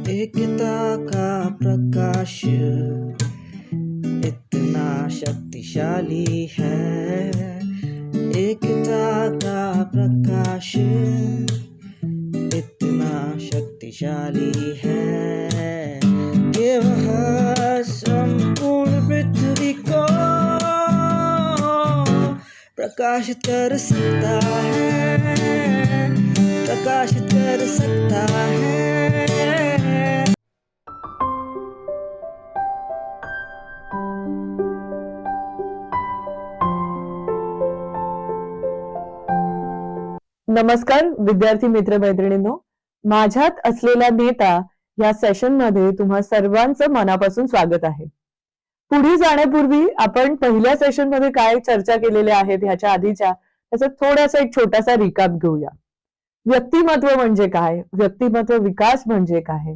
एकता का प्रकाश इतना शक्तिशाली है। एकता का प्रकाश इतना शक्तिशाली है कि वह संपूर्ण पृथ्वी को प्रकाशित कर सकता है, प्रकाशित कर सकता है। नमस्कार विद्यार्थी मित्र मैत्रिणींनो, माझ्यात असलेला नेता या सेशन मध्ये तुम्हा सर्वांचं मनापासून स्वागत आहे। पुढे जाण्यापूर्वी आपण पहिल्या सेशन मध्ये काय चर्चा केलेल्या आहेत ह्याच्या आधीच्या त्याचा थोडासा एक छोटासा रिकॅप घेऊया। व्यक्तिमत्व म्हणजे काय, व्यक्तिमत्व विकास म्हणजे काय,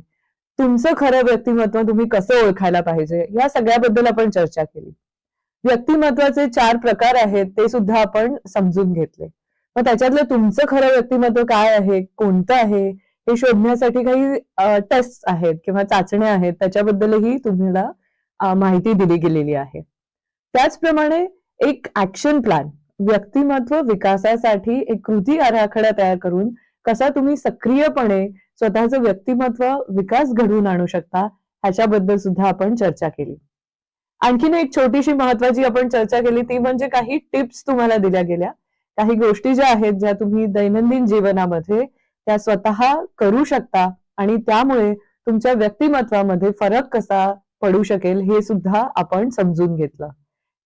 तुमचं खरं व्यक्तिमत्व तुम्ही कसं ओळखायला पाहिजे, या सगळ्याबद्दल आपण चर्चा केली। व्यक्तिमत्वाचे 4 प्रकार आहेत ते सुद्धा आपण समजून घेतले। मग त्याच्यातलं तुमचं खरं व्यक्तिमत्व काय आहे, कोणतं आहे हे शोधण्यासाठी काही टेस्ट आहेत किंवा चाचण्या आहेत, त्याच्याबद्दलही तुम्हाला माहिती दिली गेलेली आहे। त्याचप्रमाणे एक ऍक्शन प्लॅन, व्यक्तिमत्व विकासासाठी एक कृती आराखडा तयार करून कसा तुम्ही सक्रियपणे स्वतःचं व्यक्तिमत्व विकास घडवून आणू शकता ह्याच्याबद्दल सुद्धा आपण चर्चा केली। आणखीन एक छोटीशी महत्वाची आपण चर्चा केली ती म्हणजे काही टिप्स तुम्हाला दिल्या गेल्या, काही गोष्टी ज्या आहेत ज्या तुम्ही दैनंदिन जीवनामध्ये त्या स्वतः करू शकता आणि त्यामुळे तुमच्या व्यक्तिमत्वामध्ये फरक कसा पडू शकेल हे सुद्धा आपण समजून घेतलं।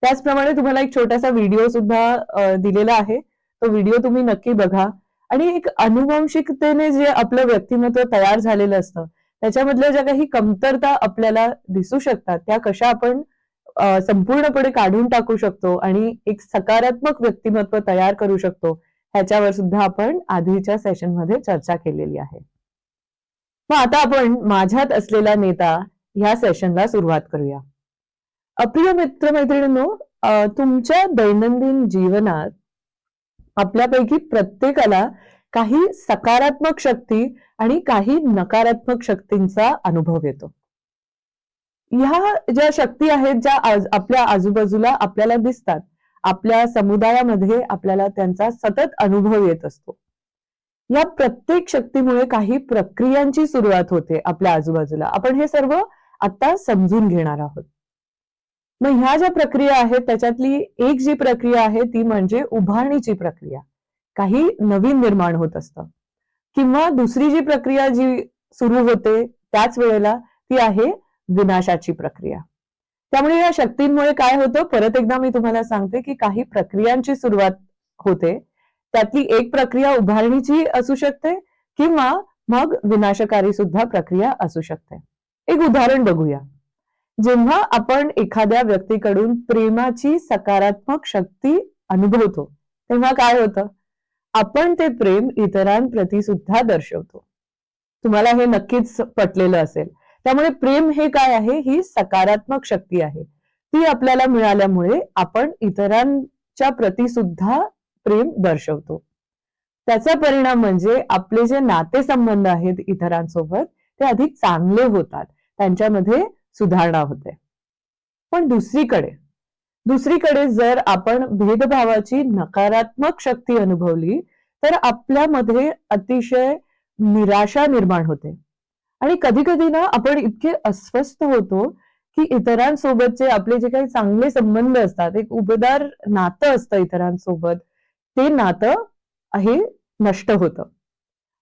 त्याचप्रमाणे तुम्हाला एक छोटासा व्हिडिओ सुद्धा दिलेला आहे, तो व्हिडिओ तुम्ही नक्की बघा आणि एक अनुवंशिकतेने जे आपलं व्यक्तिमत्व तयार झालेलं असतं त्याच्यामधल्या ज्या काही कमतरता आपल्याला दिसू शकतात त्या कशा आपण संपूर्णपणे काढून टाकू शकतो आणि एक सकारात्मक व्यक्तिमत्व तयार करू शकतो ह्याच्यावर सुद्धा आपण आधीच्या सेशन मध्ये चर्चा केलेली आहे। मग आता आपण माझ्यात असलेला नेता ह्या सेशनला सुरुवात करूया। प्रिय मित्र मैत्रिणींनो, तुमच्या दैनंदिन जीवनात आपल्यापैकी प्रत्येकाला काही सकारात्मक शक्ती आणि काही नकारात्मक शक्तींचा अनुभव येतो। ह्या ज्या शक्ती आहेत ज्या आपल्या आजूबाजूला आपल्याला दिसतात, आपल्या समुदायामध्ये आपल्याला त्यांचा सतत अनुभव येत असतो। या प्रत्येक शक्तीमुळे काही प्रक्रियांची सुरुवात होते आपल्या आजूबाजूला, आपण हे सर्व आता समजून घेणार आहोत। मग ह्या ज्या प्रक्रिया आहेत त्याच्यातली एक जी प्रक्रिया आहे ती म्हणजे उभारणीची प्रक्रिया, काही नवीन निर्माण होत असतं। किंवा दुसरी जी प्रक्रिया जी सुरू होते त्याच वेळेला ती आहे विनाशाची प्रक्रिया। त्यामुळे या शक्तींमुळे काय होतं, परत एकदा मी तुम्हाला सांगते की काही प्रक्रियांची सुरुवात होते, त्यातली एक प्रक्रिया उभारणीची असू शकते किंवा मग विनाशकारी सुद्धा प्रक्रिया असू शकते। एक उदाहरण बघूया। जेव्हा आपण एखाद्या व्यक्तीकडून प्रेमाची सकारात्मक शक्ती अनुभवतो तेव्हा काय होतं, आपण ते प्रेम इतरांप्रती सुद्धा दर्शवतो। तुम्हाला हे नक्कीच पटलेलं असेल। त्यामुळे प्रेम हे काय आहे, ही सकारात्मक शक्ती आहे, ती आपल्याला मिळाल्यामुळे आपण इतरांच्या प्रती सुद्धा प्रेम दर्शवतो। त्याचा परिणाम म्हणजे आपले जे नातेसंबंध आहेत इतरांसोबत ते अधिक चांगले होतात, त्यांच्यामध्ये सुधारणा होते। पण दुसरीकडे जर आपण भेदभावाची नकारात्मक शक्ती अनुभवली तर आपल्यामध्ये अतिशय निराशा निर्माण होते आणि कधी कधी ना आपण इतके अस्वस्थ होतो की इतरांसोबतचे आपले जे काही चांगले संबंध असतात, एक उबदार नातं असतं इतरांसोबत, ते नातं हे नष्ट होतं।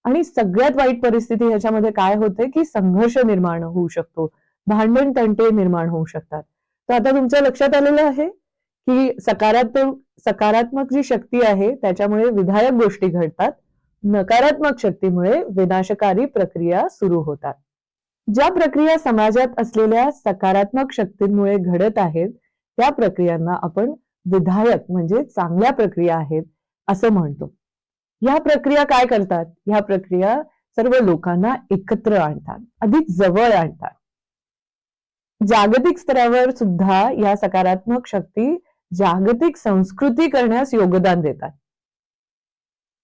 आणि सगळ्यात वाईट परिस्थिती ह्याच्यामध्ये काय होते की संघर्ष निर्माण होऊ शकतो, भांडण तंटे निर्माण होऊ शकतात। तर आता तुमच्या लक्षात आलेलं आहे की सकारात्मक जी शक्ती आहे त्याच्यामुळे विधायक गोष्टी घडतात, नकारात्मक शक्तीमुळे विनाशकारी प्रक्रिया सुरू होतात। ज्या प्रक्रिया समाजात असलेल्या सकारात्मक शक्तींमुळे घडत आहेत त्या प्रक्रियांना आपण विधायक म्हणजे चांगल्या प्रक्रिया आहेत असं म्हणतो। ह्या प्रक्रिया काय करतात, ह्या प्रक्रिया सर्व लोकांना एकत्र आणतात, अधिक जवळ आणतात। जागतिक स्तरावर सुद्धा या सकारात्मक शक्ती जागतिक संस्कृती करण्यास योगदान देतात।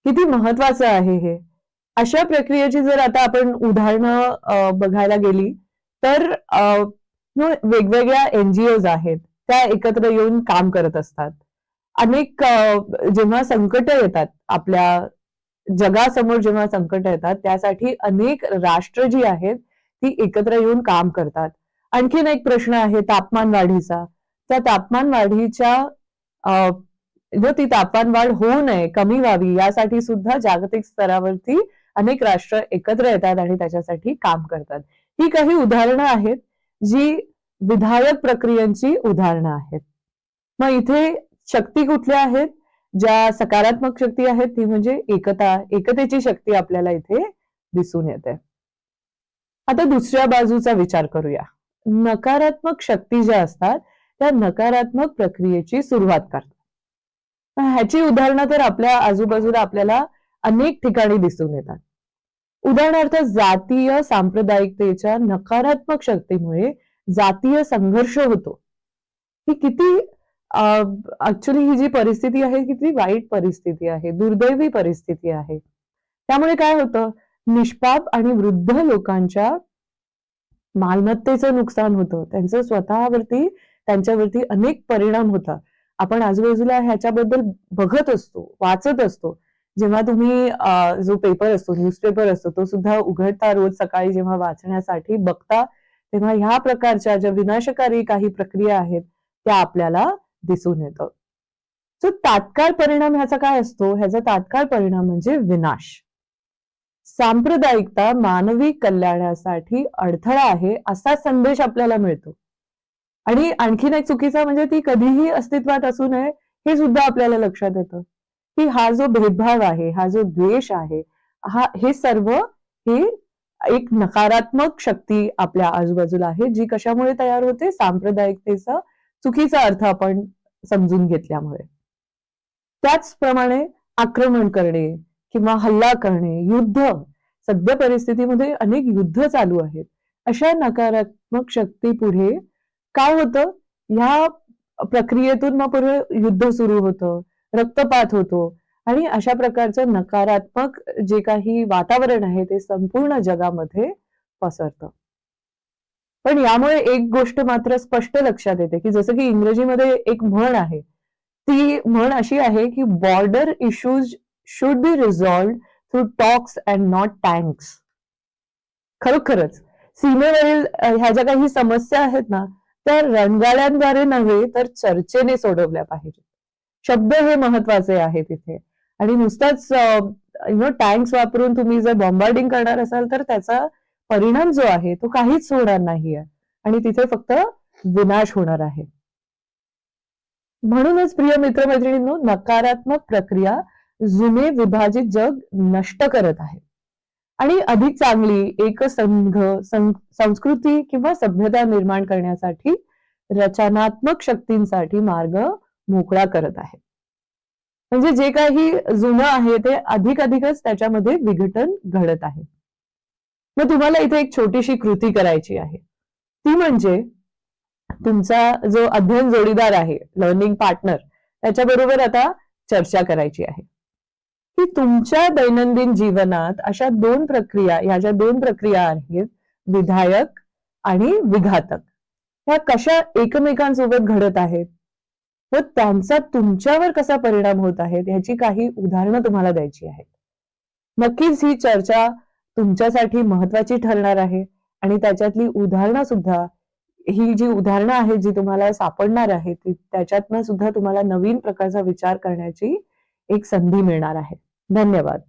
किती महत्वाचं आहे हे। अशा प्रक्रियेची जर आता आपण उदाहरणं बघायला गेली तर वेगवेगळ्या NGOs आहेत त्या एकत्र येऊन काम करत असतात. अनेक जेव्हा संकट येतात आपल्या जगासमोर, जेव्हा संकट येतात त्यासाठी अनेक राष्ट्र जी आहेत ती एकत्र येऊन काम करतात. आणखीन एक प्रश्न आहे तापमान वाढीचा. त्या तापमान वाढीच्या ती तापमान वाढ होऊ नये, कमी व्हावी यासाठी सुद्धा जागतिक स्तरावरती अनेक राष्ट्र एकत्र येतात आणि त्याच्यासाठी काम करतात. ही काही उदाहरणं आहेत जी विधायक प्रक्रियांची उदाहरणं आहेत. मग इथे शक्ती कुठल्या आहेत? ज्या सकारात्मक शक्ती आहेत ती म्हणजे एकतेची शक्ती आपल्याला इथे दिसून येते. आता दुसऱ्या बाजूचा विचार करूया. नकारात्मक शक्ती ज्या असतात त्या नकारात्मक प्रक्रियेची सुरुवात करतात. ह्याची उदाहरणं तर आपल्या आजूबाजूला आपल्याला अनेक ठिकाणी दिसून येतात. उदाहरणार्थ जातीय सांप्रदायिकतेच्या नकारात्मक शक्तीमुळे जातीय संघर्ष होतो. ही किती ऍक्च्युली ही जी परिस्थिती आहे किती वाईट परिस्थिती आहे, दुर्दैवी परिस्थिती आहे. त्यामुळे काय होतं, निष्पाप आणि वृद्ध लोकांच्या मालमत्तेचं नुकसान होतं, त्यांचं स्वतःवरती त्यांच्यावरती अनेक परिणाम होतात. आपण आजूबाजूला ह्याच्याबद्दल बघत असतो, वाचत असतो. जेव्हा तुम्ही जो पेपर असतो, न्यूजपेपर असतो, तो सुद्धा उघडता रोज सकाळी जेव्हा वाचण्यासाठी बघता, तेव्हा ह्या प्रकारच्या ज्या विनाशकारी काही प्रक्रिया आहेत त्या आपल्याला दिसून येतं. सो तात्काळ परिणाम ह्याचा काय असतो? ह्याचा तात्काळ परिणाम म्हणजे विनाश. सांप्रदायिकता मानवी कल्याणासाठी अडथळा आहे असा संदेश आपल्याला मिळतो. आणि आणखीन एक चुकीचा म्हणजे ती कधीही अस्तित्वात असू नये हे सुद्धा आपल्याला लक्षात येतं की हा जो भेदभाव आहे, हा जो द्वेष आहे, हे सर्व हे एक नकारात्मक शक्ती आपल्या आजूबाजूला आहे जी कशामुळे तयार होते? सांप्रदायिकतेचा चुकीचा अर्थ आपण समजून घेतल्यामुळे. त्याचप्रमाणे आक्रमण करणे किंवा हल्ला करणे, युद्ध, सध्या परिस्थितीमध्ये अनेक युद्ध चालू आहेत. अशा नकारात्मक शक्ती पुढे काय होतं? ह्या प्रक्रियेतून मग पुढे युद्ध सुरू होतं, रक्तपात होतो आणि अशा प्रकारचं नकारात्मक जे काही वातावरण आहे ते संपूर्ण जगामध्ये पसरतं. पण यामुळे एक गोष्ट मात्र स्पष्ट लक्षात येते की जसं की इंग्रजीमध्ये एक म्हण आहे, ती म्हण अशी आहे की border issues should be resolved through talks and not tanks. खरोखरच सीमेवरील ह्या ज्या काही समस्या आहेत ना त्या रणगाड्यांद्वारे नव्हे तर चर्चेने सोडवल्या पाहिजेत. शब्द हे महत्वाचे आहेत तिथे. आणि नुसताच टँक्स वापरून तुम्ही जर बॉम्बार्डिंग करणार असाल तर त्याचा परिणाम जो आहे तो काहीच होणार नाहीये आणि तिथे फक्त विनाश होणार आहे. म्हणूनच प्रिय मित्रमैत्रिणींनो, नकारात्मक प्रक्रिया जुने विभाजित जग नष्ट करत आहे आणि अधिक चांगली एकसंघ संस्कृती किंवा सभ्यता निर्माण करण्यासाठी रचनात्मक शक्तींसाठी मार्ग मोकळा करत आहे. म्हणजे जे काही जुनं आहे ते अधिकच त्याच्यामध्ये विघटन घडत आहे. मग तुम्हाला इथे एक छोटीशी कृती करायची आहे. ती म्हणजे तुमचा जो अध्ययन जोडीदार आहे, लर्निंग पार्टनर, त्याच्याबरोबर आता चर्चा करायची आहे की तुमच्या दैनंदिन जीवनात अशा ह्या ज्या दोन प्रक्रिया आहेत, विधायक आणि विघातक, ह्या कशा एकमेकांसोबत घडत आहेत व त्यांचा तुमच्यावर कसा परिणाम होत आहे ह्याची काही उदाहरणं तुम्हाला द्यायची आहेत. नक्कीच ही चर्चा तुमच्यासाठी महत्वाची ठरणार आहे आणि त्याच्यातली उदाहरणं सुद्धा, ही जी उदाहरणं आहेत जी तुम्हाला सापडणार आहेत त्याच्यातनं सुद्धा तुम्हाला नवीन प्रकारचा विचार करण्याची एक संधी मिळणार आहे. धन्यवाद.